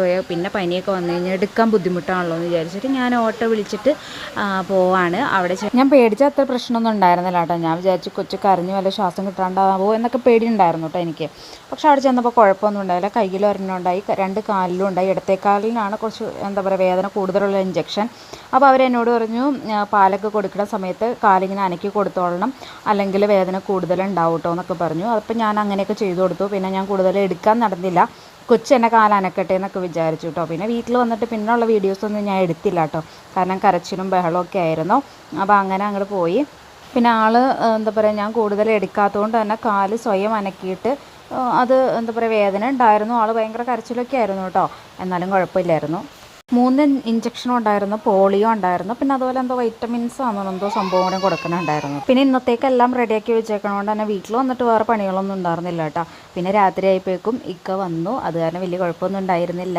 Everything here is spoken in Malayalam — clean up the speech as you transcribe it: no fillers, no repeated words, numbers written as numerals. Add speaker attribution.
Speaker 1: പോയാൽ പിന്നെ പനിയൊക്കെ വന്നു കഴിഞ്ഞാൽ എടുക്കാൻ ബുദ്ധിമുട്ടാണല്ലോ എന്ന് വിചാരിച്ചിട്ട് ഞാൻ ഓട്ടോ വിളിച്ചിട്ട് പോവാണ്. അവിടെ ഞാൻ പേടിച്ച അത്ര പ്രശ്നമൊന്നും ഉണ്ടായിരുന്നില്ല കേട്ടോ. ഞാൻ വിചാരിച്ചു കൊച്ചു കരഞ്ഞു വല്ല ശ്വാസം കിട്ടാണ്ടാവോ എന്നൊക്കെ പേടിയുണ്ടായിരുന്നു കേട്ടോ എനിക്ക്. പക്ഷെ അവിടെ ചെന്നപ്പോൾ കുഴപ്പമൊന്നും ഉണ്ടായില്ല. കയ്യിൽ ഒരെണ്ണമുണ്ടായി, 2 കാലിലും ഉണ്ടായി. ഇടത്തേക്കാലിനാണ് കുറച്ച് എന്താ പറയുക വേദന കൂടുതലുള്ള ഇഞ്ചക്ഷൻ. അപ്പോൾ അവരെന്നോട് പറഞ്ഞു പാലൊക്കെ കൊടുക്കുന്ന സമയത്ത് കാലിങ്ങനെ അനക്കി കൊടുത്തോളണം, അല്ലെങ്കിൽ വേദന കൂടുതലുണ്ടാവും കേട്ടോ എന്നൊക്കെ പറഞ്ഞു. അപ്പോൾ ഞാൻ അങ്ങനെയൊക്കെ ചെയ്തു കൊടുത്തു. പിന്നെ ഞാൻ കൂടുതൽ എടുക്കാൻ നടന്നില്ല, കൊച്ചു എന്നെ കാലനക്കട്ടെ എന്നൊക്കെ വിചാരിച്ചു കേട്ടോ. പിന്നെ വീട്ടിൽ വന്നിട്ട് പിന്നെയുള്ള വീഡിയോസൊന്നും ഞാൻ എടുത്തില്ല കേട്ടോ, കാരണം കരച്ചിലും ബഹളമൊക്കെ ആയിരുന്നു. അപ്പോൾ അങ്ങനെ അങ്ങോട്ട് പോയി. പിന്നെ എന്താ പറയുക, ഞാൻ കൂടുതൽ എടുക്കാത്തതുകൊണ്ട് തന്നെ കാല് സ്വയം അനക്കിയിട്ട് അത് എന്താ പറയുക വേദന ഉണ്ടായിരുന്നു. ഭയങ്കര കരച്ചിലൊക്കെ ആയിരുന്നു കേട്ടോ, എന്നാലും കുഴപ്പമില്ലായിരുന്നു. 3 ഇഞ്ചക്ഷനും ഉണ്ടായിരുന്നു, പോളിയോ ഉണ്ടായിരുന്നു, പിന്നെ അതുപോലെ എന്തോ വൈറ്റമിൻസ് ആണെന്നോ എന്തോ സംഭവം കൂടെ കൊടുക്കുന്നുണ്ടായിരുന്നു. പിന്നെ ഇന്നത്തേക്കെല്ലാം റെഡിയാക്കി വെച്ചേക്കണോണ്ട് തന്നെ വീട്ടിൽ വന്നിട്ട് വേറെ പണികളൊന്നും ഉണ്ടായിരുന്നില്ല കേട്ടോ. പിന്നെ രാത്രി ആയപ്പോഴേക്കും ഇക്ക വന്നു, അത് കാരണം വലിയ കുഴപ്പമൊന്നും ഉണ്ടായിരുന്നില്ല.